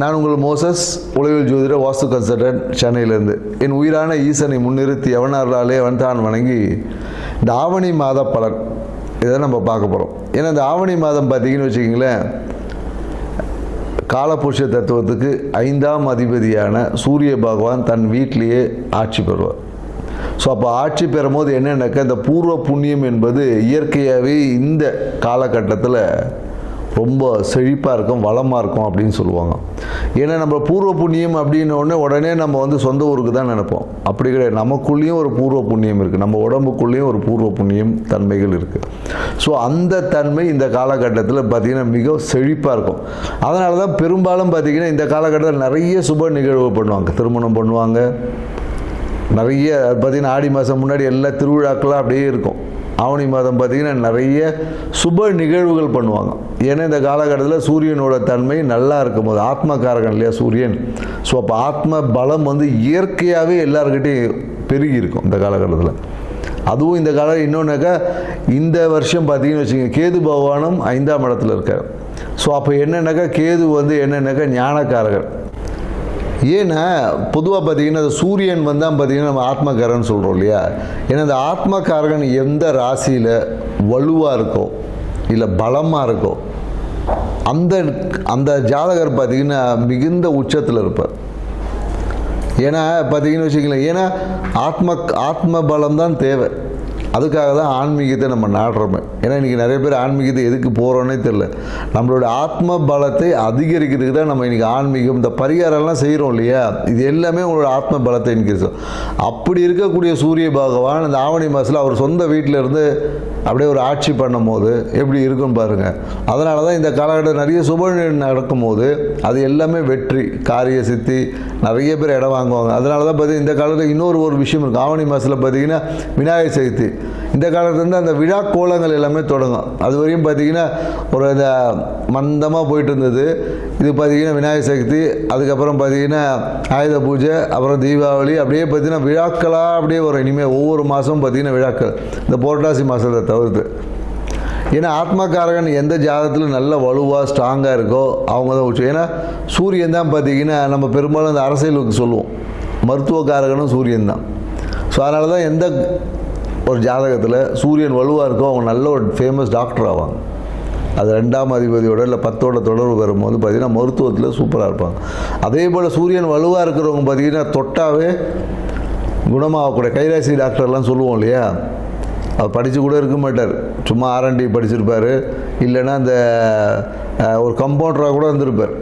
நான் உங்கள் மோசஸ் உலகில் ஜோதிட வாஸ்து கன்சல்டன்ட் சென்னையிலேருந்து. என் உயிரான ஈசனை முன்னிறுத்தி எவனாராலே தான் வணங்கி இந்த ஆவணி மாத பலன் இதை நம்ம பார்க்க போகிறோம். ஏன்னா இந்த ஆவணி மாதம் பார்த்தீங்கன்னு வச்சுக்கிங்களேன், காலபுருஷ தத்துவத்துக்கு 5ஆம் அதிபதியான சூரிய பகவான் தன் வீட்டிலேயே ஆட்சி பெறுவார். ஸோ அப்போ ஆட்சி பெறும்போது என்னென்னாக்கா, இந்த பூர்வ புண்ணியம் என்பது இயற்கையாகவே இந்த காலகட்டத்தில் ரொம்ப செழிப்பாக இருக்கும், வளமாக இருக்கும் அப்படின்னு சொல்லுவாங்க. ஏன்னா நம்ம பூர்வ புண்ணியம் அப்படின்ன உடனே நம்ம சொந்த ஊருக்கு தான் நினைப்போம். அப்படி கிடையாது. நமக்குள்ளேயும் ஒரு பூர்வ புண்ணியம் இருக்குது, நம்ம உடம்புக்குள்ளேயும் ஒரு பூர்வ புண்ணியம் தன்மைகள் இருக்குது. ஸோ அந்த தன்மை இந்த காலகட்டத்தில் பார்த்திங்கன்னா மிக செழிப்பாக இருக்கும். அதனால தான் பெரும்பாலும் பார்த்திங்கன்னா இந்த காலகட்டத்தில் நிறைய சுப நிகழ்வு பண்ணுவாங்க. திருமணம் பண்ணுவாங்க, நிறைய பார்த்திங்கன்னா ஆடி மாதம் முன்னாடி எல்லா திருவிழாக்களாக அப்படியே இருக்கும். ஆவணி மாதம் பார்த்திங்கன்னா நிறைய சுப நிகழ்வுகள் பண்ணுவாங்க. ஏன்னா இந்த காலகட்டத்தில் சூரியனோட தன்மை நல்லா இருக்கும்போது, ஆத்மகாரகன் இல்லையா சூரியன். ஸோ அப்போ ஆத்ம பலம் இயற்கையாகவே எல்லாருக்கிட்டையும் பெருகி இருக்கும் இந்த காலகட்டத்தில். அதுவும் இந்த காலம் இன்னொன்றாக்கா, இந்த வருஷம் பார்த்திங்கன்னு வச்சுக்கோங்க, கேது பகவானும் 5ஆம் இடத்துல இருக்கார். ஸோ அப்போ என்னென்னாக்கா, கேது என்னென்னாக்கா ஞானக்காரகர். ஏன்னா பொதுவாக பார்த்திங்கன்னா சூரியன் தான் பார்த்திங்கன்னா நம்ம ஆத்மகாரகன் சொல்கிறோம் இல்லையா. ஏன்னா இந்த ஆத்மகாரகன் எந்த ராசியில் வலுவாக இருக்கோ இல்லை பலமாக இருக்கோ அந்த ஜாதகர் பார்த்திங்கன்னா மிகுந்த உச்சத்தில் இருப்பார். ஏன்னா பார்த்திங்கன்னு வச்சுக்கலாம், ஏன்னா ஆத்ம பலம் தான் தேவை. அதுக்காக தான் ஆன்மீகத்தை நம்ம நாடுறோமே. ஏன்னா இன்றைக்கி நிறைய பேர் ஆன்மீகத்தை எதுக்கு போகிறோன்னே தெரில. நம்மளோட ஆத்ம பலத்தை அதிகரிக்கிறதுக்கு தான் நம்ம இன்றைக்கி ஆன்மீகம், இந்த பரிகாரம்லாம் செய்கிறோம் இல்லையா. இது எல்லாமே உங்களோட ஆத்ம பலத்தை இன்க்ரீஸ். அப்படி இருக்கக்கூடிய சூரிய பகவான் இந்த ஆவணி மாதத்தில் அவர் சொந்த வீட்டில் இருந்து அப்படியே ஒரு ஆட்சி பண்ணும் போது எப்படி இருக்குன்னு பாருங்கள். அதனால தான் இந்த காலகட்டம் நிறைய சுப நடக்கும்போது அது எல்லாமே வெற்றி, காரிய சித்தி, நிறைய பேர் இடம் வாங்குவாங்க. அதனால தான் பார்த்தீங்கன்னா இந்த காலத்தில் இன்னொரு விஷயம் இருக்குது. ஆவணி மாதத்தில் பார்த்திங்கன்னா விநாயகர் சதுர்த்தி. இந்த காலத்துலேருந்து அந்த விழா கோலங்கள் எல்லாமே தொடங்கும். அது வரையும் பார்த்திங்கன்னா ஒரு இந்த மந்தமாக போயிட்டு இருந்தது. இது பார்த்திங்கன்னா விநாயகர் சதுர்த்தி, அதுக்கப்புறம் பார்த்திங்கன்னா ஆயுத பூஜை, அப்புறம் தீபாவளி, அப்படியே பார்த்திங்கன்னா விழாக்களாக அப்படியே வரும். இனிமேல் ஒவ்வொரு மாதமும் பார்த்திங்கன்னா விழாக்கள், இந்த புரட்டாசி மாதத்தை தவிர்த்து. ஏன்னா ஆத்மகாரகன் எந்த ஜாதகத்தில் நல்ல வலுவாக ஸ்ட்ராங்காக இருக்கோ அவங்க தான் உச்சம். ஏன்னா சூரியன் தான் பார்த்திங்கன்னா நம்ம பெரும்பாலும் அந்த அரசியலுக்கு சொல்லுவோம், மருத்துவக்காரகனும் சூரியன் தான். ஸோ அதனால தான் எந்த ஒரு ஜாதகத்தில் சூரியன் வலுவாக இருக்கோ அவங்க நல்ல ஒரு ஃபேமஸ் டாக்டர் ஆவாங்க. அது 2ஆம் அதிபதியோட இல்லை 10ஓட தொடர்பு வரும்போது பார்த்திங்கன்னா மருத்துவத்தில் சூப்பராக இருப்பாங்க. அதே போல் சூரியன் வலுவாக இருக்கிறவங்க பார்த்திங்கன்னா தொட்டாவே குணமாகக்கூடிய கைராசி டாக்டர்லாம் சொல்லுவோம் இல்லையா. அவர் படித்து கூட இருக்க மாட்டார், சும்மா R&D படிச்சிருப்பார், இல்லைன்னா அந்த ஒரு கம்பவுண்டராக கூட இருந்திருப்பார்.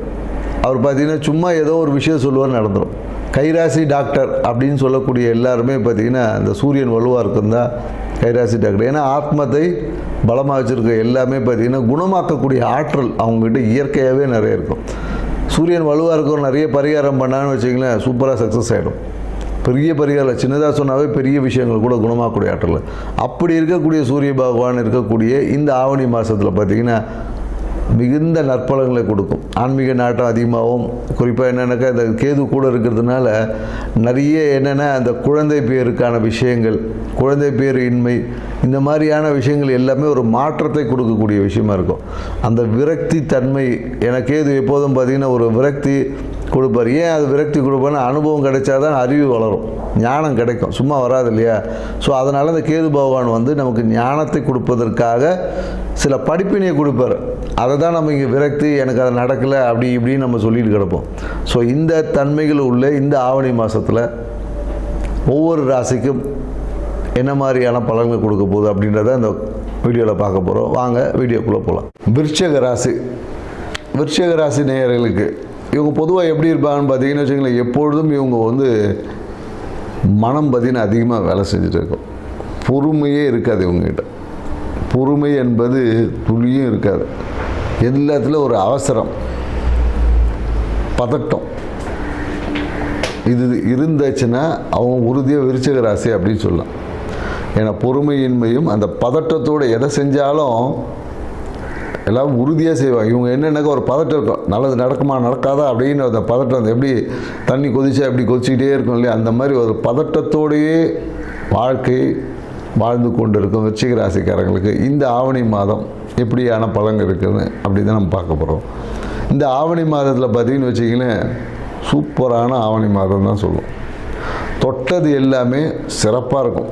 அவர் பார்த்திங்கன்னா சும்மா ஏதோ ஒரு விஷயம் சொல்லுவார், நடந்துடும். கைராசி டாக்டர் அப்படின்னு சொல்லக்கூடிய எல்லாருமே பார்த்திங்கன்னா இந்த சூரியன் வலுவாக இருக்குன்னு தான் கைராசி டாக்டர். ஏன்னா ஆத்மத்தை பலமாக வச்சுருக்க எல்லாமே பார்த்திங்கன்னா குணமாக்கக்கூடிய ஆற்றல் அவங்ககிட்ட இயற்கையாகவே நிறைய இருக்கும். சூரியன் வலுவாக இருக்கும், நிறைய பரிகாரம் பண்ணான்னு வச்சிங்களேன், சூப்பராக சக்ஸஸ் ஆகிடும். பெரிய பரிகாரம் சின்னதாக சொன்னாவே பெரிய விஷயங்கள் கூட குணமாக்கக்கூடிய ஆற்றல். அப்படி இருக்கக்கூடிய சூரிய பகவான் இருக்கக்கூடிய இந்த ஆவணி மாதத்தில் பார்த்திங்கன்னா மிகுந்த நற்பலங்களை கொடுக்கும். ஆன்மீக நாட்டம் அதிகமாகவும், குறிப்பாக என்னென்னாக்கா இந்த கேது கூட இருக்கிறதுனால நிறைய என்னென்னா அந்த குழந்தை பேருக்கான விஷயங்கள், குழந்தை பேர் இன்மை, இந்த மாதிரியான விஷயங்கள் எல்லாமே ஒரு மாற்றத்தை கொடுக்கக்கூடிய விஷயமா இருக்கும். அந்த விரக்தி தன்மை, எனக்கு கேது எப்போதும் பார்த்திங்கன்னா ஒரு விரக்தி கொடுப்பார். ஏன் அது விரக்தி கொடுப்பார்னா, அனுபவம் கிடைச்சா தான் அறிவு வளரும், ஞானம் கிடைக்கும், சும்மா வராது இல்லையா. ஸோ அதனால் இந்த கேது பகவான் நமக்கு ஞானத்தை கொடுப்பதற்காக சில படிப்பினையை கொடுப்பார். அதை தான் நம்ம இங்கே விரக்தி, எனக்கு அது நடக்கலை அப்படி இப்படின்னு நம்ம சொல்லிட்டு கிடப்போம். ஸோ இந்த தன்மைகள் உள்ள இந்த ஆவணி மாதத்தில் ஒவ்வொரு ராசிக்கும் என்ன மாதிரியான பலன்கள் கொடுக்க போகுது அப்படின்றத இந்த வீடியோவில் பார்க்க போகிறோம். வாங்க வீடியோக்குள்ளே போகலாம். விருச்சிக ராசி நேயர்களுக்கு இவங்க பொதுவாக எப்படி இருப்பாங்கன்னு பார்த்தீங்கன்னு வச்சுங்களேன், எப்பொழுதும் இவங்க மனம் பார்த்திங்கன்னா அதிகமாக வேலை செஞ்சுட்டு இருக்கும். பொறுமையே இருக்காது இவங்ககிட்ட. பொறுமை என்பது துளியும் இருக்காது. எல்லாத்துலேயும் ஒரு அவசரம், பதட்டம், இது இருந்துச்சுன்னா அவங்க உறுதியாக விருச்சிக ராசி அப்படின்னு சொல்லலாம். ஏன்னா பொறுமையின்மையும் அந்த பதட்டத்தோடு எதை செஞ்சாலும் எல்லாம் உறுதியாக செய்வாங்க. இவங்க என்னென்னாக்கா ஒரு பதட்டம் இருக்கும், நல்லது நடக்குமா நடக்காதா அப்படின்னு அந்த பதட்டம் எப்படி தண்ணி கொதிச்சா எப்படி கொதிச்சிக்கிட்டே இருக்கும் இல்லையா, அந்த மாதிரி ஒரு பதட்டத்தோடையே வாழ்க்கை வாழ்ந்து கொண்டு இருக்கும் விருச்சிக ராசிக்காரங்களுக்கு இந்த ஆவணி மாதம் எப்படியான பலன் இருக்குதுன்னு அப்படி தான் நம்ம பார்க்க போகிறோம். இந்த ஆவணி மாதத்தில் பார்த்தீங்கன்னு வச்சிங்களேன், சூப்பரான ஆவணி மாதம் தான் சொல்லுவோம். தொட்டது எல்லாமே சிறப்பாக இருக்கும்.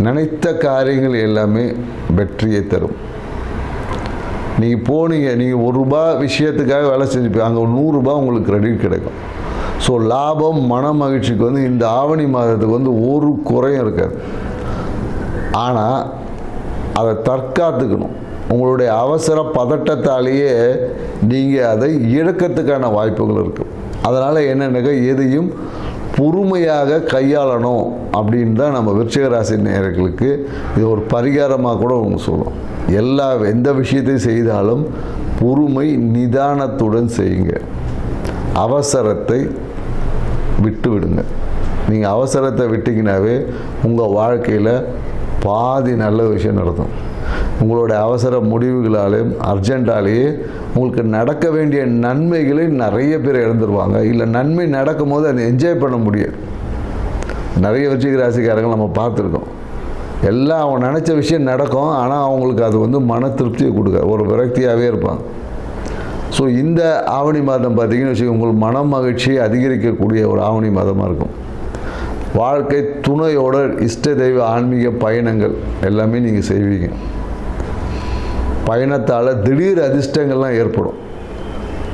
நினைத்த காரியங்கள் எல்லாமே வெற்றியை தரும். நீங்கள் போனீங்க, நீங்கள் ₹1 விஷயத்துக்காக வேலை செஞ்சுப்பீங்க, அங்கே ₹100 உங்களுக்கு கிரெடிட் கிடைக்கும். ஸோ லாபம், மன மகிழ்ச்சிக்கு வந்து இந்த ஆவணி மாதத்துக்கு வந்து ஒரு குறையும் இருக்காது. ஆனால் அதை தற்காத்துக்கணும். உங்களுடைய அவசர பதட்டத்தாலேயே நீங்கள் அதை இழக்கிறதுக்கான வாய்ப்புகள் இருக்குது. அதனால் என்னென்னாக்கா எதையும் பொறுமையாக கையாளணும் அப்படின்னு தான் நம்ம விருச்சிக ராசி நேயர்களுக்கு இது ஒரு பரிகாரமாக கூட அவங்க சொல்லுவோம். எந்த விஷயத்தையும் செய்தாலும் பொறுமை நிதானத்துடன் செய்யுங்க. அவசரத்தை விட்டு விடுங்க. நீங்கள் அவசரத்தை விட்டிங்கனாவே உங்கள் வாழ்க்கையில் பாதி நல்ல விஷயம் நடக்கும். உங்களுடைய அவசர முடிவுகளாலேயும் அர்ஜென்ட்டாலேயே உங்களுக்கு நடக்க வேண்டிய நன்மைகளை நிறைய பேர் இழந்துருவாங்க. இல்லை நன்மை நடக்கும் போது அதை என்ஜாய் பண்ண முடியாது. நிறைய விருச்சிக ராசிக்காரங்க நம்ம பார்த்துருக்கோம். எல்லாம் அவங்க நினச்ச விஷயம் நடக்கும், ஆனால் அவங்களுக்கு அது வந்து மன திருப்தியை கொடுக்க ஒரு விரக்தியாகவே இருப்பாங்க. ஸோ இந்த ஆவணி மாதம் பார்த்திங்கன்னு வச்சுக்கோங்க, உங்களுக்கு மன மகிழ்ச்சியை அதிகரிக்கக்கூடிய ஒரு ஆவணி மாதமாக இருக்கும். வாழ்க்கை துணையோட இஷ்ட தெய்வ ஆன்மீக பயணங்கள் எல்லாமே நீங்கள் செய்வீங்க. பயணத்தால் திடீர் அதிர்ஷ்டங்கள்லாம் ஏற்படும்.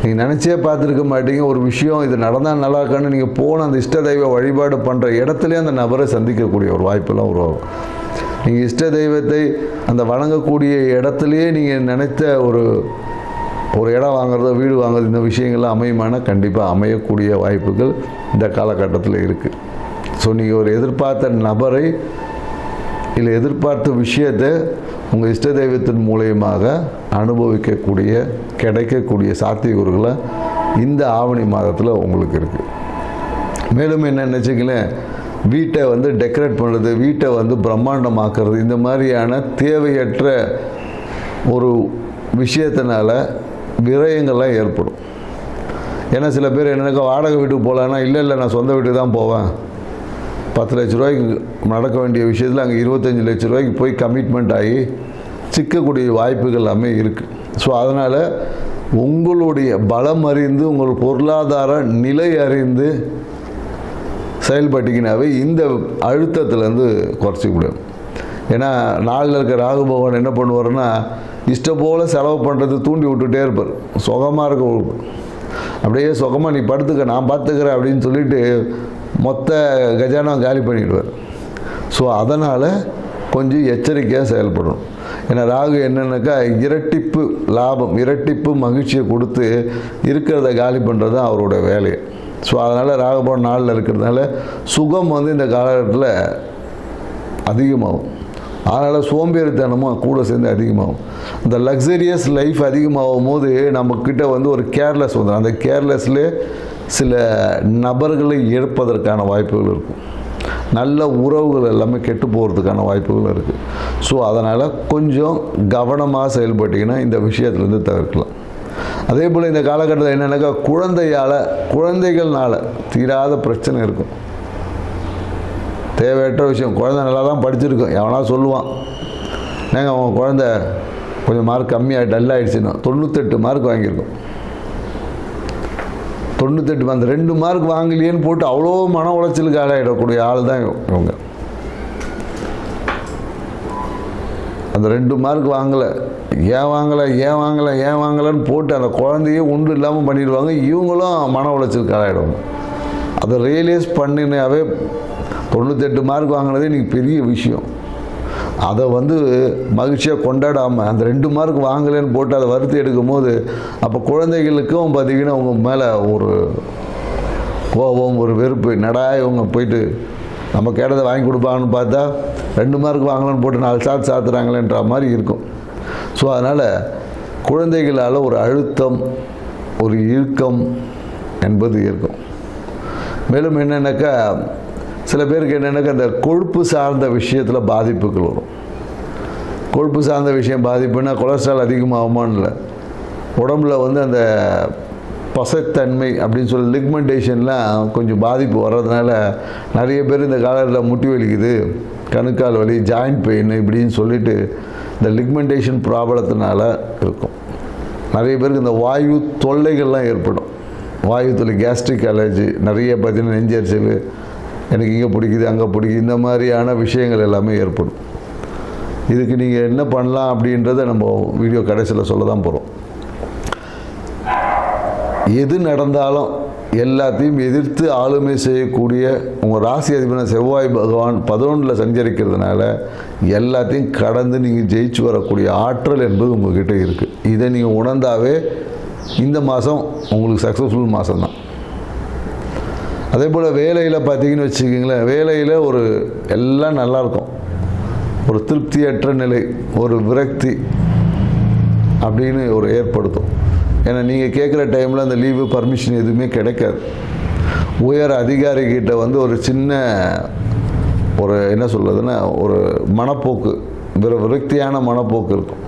நீங்கள் நினச்சே பார்த்துருக்க மாட்டீங்க, ஒரு விஷயம் இது நடந்தால் நல்லா இருக்கான்னு நீங்கள் போன அந்த இஷ்ட தெய்வ வழிபாடு பண்ணுற இடத்துலேயே அந்த நபரை சந்திக்கக்கூடிய ஒரு வாய்ப்பெல்லாம் உருவாகும். நீங்கள் இஷ்ட தெய்வத்தை அந்த வணங்கக்கூடிய இடத்துலையே நீங்கள் நினைத்த ஒரு இடம் வாங்குறதோ வீடு வாங்குறது இந்த விஷயங்கள்லாம் அமையுமான கண்டிப்பாக அமையக்கூடிய வாய்ப்புகள் இந்த காலகட்டத்தில் இருக்குது. ஸோ நீங்கள் ஒரு எதிர்பார்த்த நபரை இல்லை எதிர்பார்த்த விஷயத்தை உங்கள் இஷ்ட தெய்வத்தின் மூலயமாக அனுபவிக்கக்கூடிய கிடைக்கக்கூடிய சாத்தியக்கூறுகளை இந்த ஆவணி மாதத்தில் உங்களுக்கு இருக்குது. மேலும் என்ன நினச்சிங்களேன், வீட்டை வந்து டெக்கரேட் பண்ணுறது, வீட்டை வந்து பிரம்மாண்டமாக்குறது, இந்த மாதிரியான தேவையற்ற ஒரு விஷயத்தினால விரயங்கள்லாம் ஏற்படும். ஏன்னா சில பேர் என்னக்கா வாடகை வீட்டுக்கு போகலான்னா, இல்லை நான் சொந்த வீட்டுக்கு தான் போவேன், 10 லட்ச ரூபாய்க்கு நடக்க வேண்டிய விஷயத்தில் அங்கே 25 லட்ச ரூபாய்க்கு போய் கமிட்மெண்ட் ஆகி சிக்கக்கூடிய வாய்ப்புகள் எல்லாமே இருக்குது. ஸோ அதனால் உங்களுடைய பலம் அறிந்து உங்கள் பொருளாதார நிலை அறிந்து செயல்பட்டிங்கனாவே இந்த அழுத்தத்துலேருந்து குறைச்சிக்கூடாது. ஏன்னா நாளில் இருக்க ராகு பகவான் என்ன பண்ணுவார்னா, இஷ்டம் போல் செலவு பண்ணுறது தூண்டி விட்டுட்டே இருப்பார். சுகமாக இருக்க அப்படியே சுகமாக நீ படுத்துக்க நான் பார்த்துக்கிறேன் அப்படின்னு சொல்லிட்டு மொத்த கஜானா காலி பண்ணிவிடுவார். ஸோ அதனால் கொஞ்சம் எச்சரிக்கையாக செயல்படணும். ஏன்னா ராகு என்னென்னாக்கா இரட்டிப்பு லாபம், இரட்டிப்பு மகிழ்ச்சியை கொடுத்து இருக்கிறத காலி பண்ணுறது தான் அவரோட வேலையை. ஸோ அதனால் ராகுபவன் நாளில் இருக்கிறதுனால சுகம் வந்து இந்த காலகட்டத்தில் அதிகமாகும். அதனால் சோம்பேறித்தனமும் கூட சேர்ந்து அதிகமாகும். இந்த லக்ஸரியஸ் லைஃப் அதிகமாகும் போது நம்மக்கிட்ட வந்து ஒரு கேர்லெஸ் வந்துடும். அந்த கேர்லெஸ்லேயே சில நபர்களை இழப்பதற்கான வாய்ப்புகள் இருக்கும். நல்ல உறவுகள் எல்லாமே கெட்டு போகிறதுக்கான வாய்ப்புகள் இருக்குது. ஸோ அதனால் கொஞ்சம் கவனமாக செயல்பட்டிங்கன்னா இந்த விஷயத்துலேருந்து தவிர்க்கலாம். அதே போல் இந்த காலகட்டத்தில் என்னென்னாக்கா குழந்தைகள்னால் தீராத பிரச்சனை இருக்கும். தேவையற்ற விஷயம். குழந்தை நல்லா தான் படிச்சிருக்கோம், எவனா சொல்லுவான், நாங்கள் அவன் குழந்தை கொஞ்சம் மார்க் கம்மியாக டல்லாகிடுச்சுன்னா 98 மார்க் வாங்கியிருக்கோம். 98 அந்த 2 மார்க் வாங்கலையேன்னு போட்டு அவ்வளோ மன உளைச்சலுக்கு ஆளாயிடக்கூடிய ஆள் தான் இவங்க. அந்த 2 மார்க் வாங்கலை, ஏன் வாங்கலைன்னு போட்டு அந்த குழந்தையே ஒன்றும் இல்லாமல் பண்ணிடுவாங்க. இவங்களும் மன உளைச்சலுக்கு ஆளாயிடுவாங்க. அதை ரியலைஸ் பண்ணினாவே 98 மார்க் வாங்கினதே இன்றைக்கி பெரிய விஷயம். அதை வந்து மகிழ்ச்சியாக கொண்டாடாமல் அந்த 2 மார்க் வாங்கலைன்னு போட்டு அதை வருத்தி எடுக்கும் போது அப்போ குழந்தைகளுக்கும் பார்த்திங்கன்னா அவங்க மேலே ஒரு கோபம், ஒரு வெறுப்பு, இவங்க போயிட்டு நம்ம கேட்டதை வாங்கி கொடுப்பாங்கன்னு பார்த்தா 2 மார்க் வாங்கலான்னு போட்டு 4 சாத்துறாங்களேன்ற மாதிரி இருக்கும். ஸோ அதனால் குழந்தைகளால் ஒரு அழுத்தம், ஒரு இறுக்கம் என்பது இருக்கும். மேலும் என்னென்னாக்கா சில பேருக்கு என்னென்னாக்கா இந்த கொழுப்பு சார்ந்த விஷயத்தில் பாதிப்புகள் வரும். கொழுப்பு சார்ந்த விஷயம் பாதிப்புன்னா கொலஸ்ட்ரால் அதிகமாகுமான்னு இல்லை, உடம்புல வந்து அந்த பசத்தன்மை அப்படின்னு சொல்லி லிக்மெண்டேஷன்லாம் கொஞ்சம் பாதிப்பு வர்றதுனால நிறைய பேர் இந்த காலத்தில் முட்டி வலிக்குது, கணுக்கால் வலி, ஜாயிண்ட் பெயின் இப்படின்னு சொல்லிட்டு இந்த லிக்மெண்டேஷன் ப்ராப்ளத்தினால இருக்கும். நிறைய பேருக்கு இந்த வாயு தொல்லைகள்லாம் ஏற்படும். வாயு தொல்லை, கேஸ்ட்ரிக் அலர்ஜி, நிறைய பார்த்தீங்கன்னா நெஞ்சரிச்சல், எனக்கு இங்கே பிடிக்குது அங்கே பிடிக்குது, இந்த மாதிரியான விஷயங்கள் எல்லாமே ஏற்படும். இதுக்கு நீங்கள் என்ன பண்ணலாம் அப்படின்றத நம்ம வீடியோ கடைசியில் சொல்ல தான் போகிறோம். எது நடந்தாலும் எல்லாத்தையும் எதிர்த்து ஆளுமை செய்யக்கூடிய உங்கள் ராசி அதிபரான செவ்வாய் பகவான் 11ல் சஞ்சரிக்கிறதுனால எல்லாத்தையும் கடந்து நீங்கள் ஜெயிச்சு வரக்கூடிய ஆற்றல் என்பது உங்கள்கிட்ட இருக்குது. இதை நீங்கள் உணர்ந்தாவே இந்த மாதம் உங்களுக்கு சக்ஸஸ்ஃபுல் மாதம் தான். அதே போல் வேலையில் பார்த்தீங்கன்னு வச்சுக்கிங்களேன், வேலையில் ஒரு எல்லாம் நல்லாயிருக்கும், ஒரு திருப்தியற்ற நிலை, ஒரு விரக்தி அப்படின்னு ஒரு ஏற்படுத்தும். ஏன்னா நீங்கள் கேட்குற டைமில் அந்த லீவு பர்மிஷன் எதுவுமே கிடைக்காது. உயர் அதிகாரிகிட்ட வந்து ஒரு சின்ன ஒரு என்ன சொல்கிறதுன்னா ஒரு மனப்போக்கு, விரக்தியான மனப்போக்கு இருக்கும்.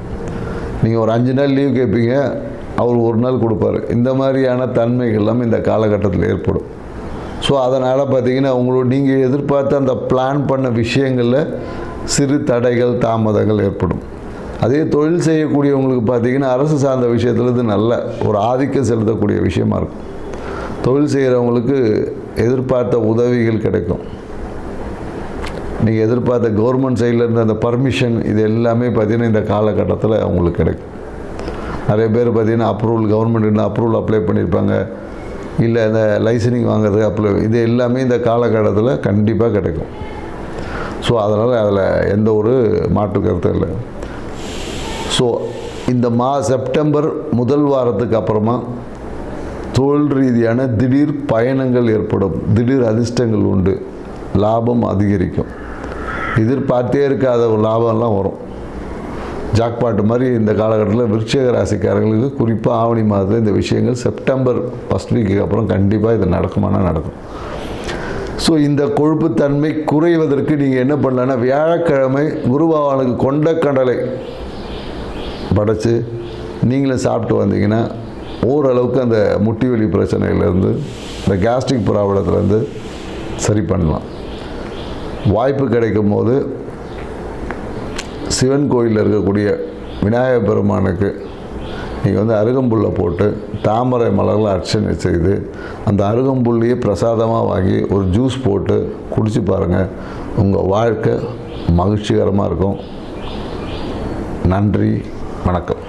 நீங்கள் ஒரு 5 நாள் லீவ் கேட்பீங்க, அவர் 1 நாள் கொடுப்பாரு. இந்த மாதிரியான தன்மைகள்லாம் இந்த காலகட்டத்தில் ஏற்படும். ஸோ அதனால் பார்த்தீங்கன்னா நீங்கள் எதிர்பார்த்த அந்த பிளான் பண்ண விஷயங்களில் சிறு தடைகள், தாமதங்கள் ஏற்படும். அதே தொழில் செய்யக்கூடியவங்களுக்கு பார்த்தீங்கன்னா அரசு சார்ந்த விஷயத்தில் இது நல்ல ஒரு ஆதிக்கம் செலுத்தக்கூடிய விஷயமா இருக்கும். தொழில் செய்கிறவங்களுக்கு எதிர்பார்த்த உதவிகள் கிடைக்கும். நீங்கள் எதிர்பார்த்த கவர்மெண்ட் சைடில் இருந்த அந்த பர்மிஷன், இது எல்லாமே பார்த்தீங்கன்னா இந்த காலகட்டத்தில் அவங்களுக்கு கிடைக்கும். நிறைய பேர் பார்த்தீங்கன்னா கவர்மெண்ட் அப்ரூவல் அப்ளை பண்ணியிருப்பாங்க, இல்லை இந்த லைசனிங் வாங்குறதுக்கு அப்ளை, இது எல்லாமே இந்த காலகட்டத்தில் கண்டிப்பாக கிடைக்கும். ஸோ அதனால் அதில் எந்த ஒரு மாற்று கருத்தும் இல்லை. ஸோ இந்த செப்டம்பர் முதல் வாரத்துக்கு அப்புறமா தொழில் ரீதியான திடீர் பயணங்கள் ஏற்படும், திடீர் அதிர்ஷ்டங்கள் உண்டு, லாபம் அதிகரிக்கும், எதிர்பார்த்தே இருக்காத ஒரு லாபம்லாம் வரும். ஜாக்பாட் மாதிரி இந்த காலகட்டத்தில் விருச்சிக ராசிக்காரங்களுக்கு குறிப்பாக ஆவணி மாதத்தில் இந்த விஷயங்கள் செப்டம்பர் ஃபஸ்ட் வீக்கு அப்புறம் கண்டிப்பாக இது நடக்குமானா நடக்கும். ஸோ இந்த கொழுப்புத்தன்மை குறைவதற்கு நீங்கள் என்ன பண்ணலான்னா, வியாழக்கிழமை குரு பகவானுக்கு கொண்ட கடலை படைத்து நீங்களும் சாப்பிட்டு வந்தீங்கன்னா ஓரளவுக்கு அந்த முட்டி வலி பிரச்சனையிலேருந்து, இந்த கேஸ்ட்ரிக் ப்ராப்ளத்துலேருந்து சரி பண்ணலாம். வாய்ப்பு கிடைக்கும் போது சிவன் கோயிலில் இருக்கக்கூடிய விநாயகர் பெருமானுக்கு நீங்கள் வந்து அருகம்புல்லை போட்டு தாமரை மலரில் அர்ச்சனை செய்து அந்த அருகம்புல்லையே பிரசாதமாக வாங்கி ஒரு ஜூஸ் போட்டு குடிச்சு பாருங்கள். உங்கள் வாழ்க்கை மகிழ்ச்சிகரமாக இருக்கும். நன்றி, வணக்கம்.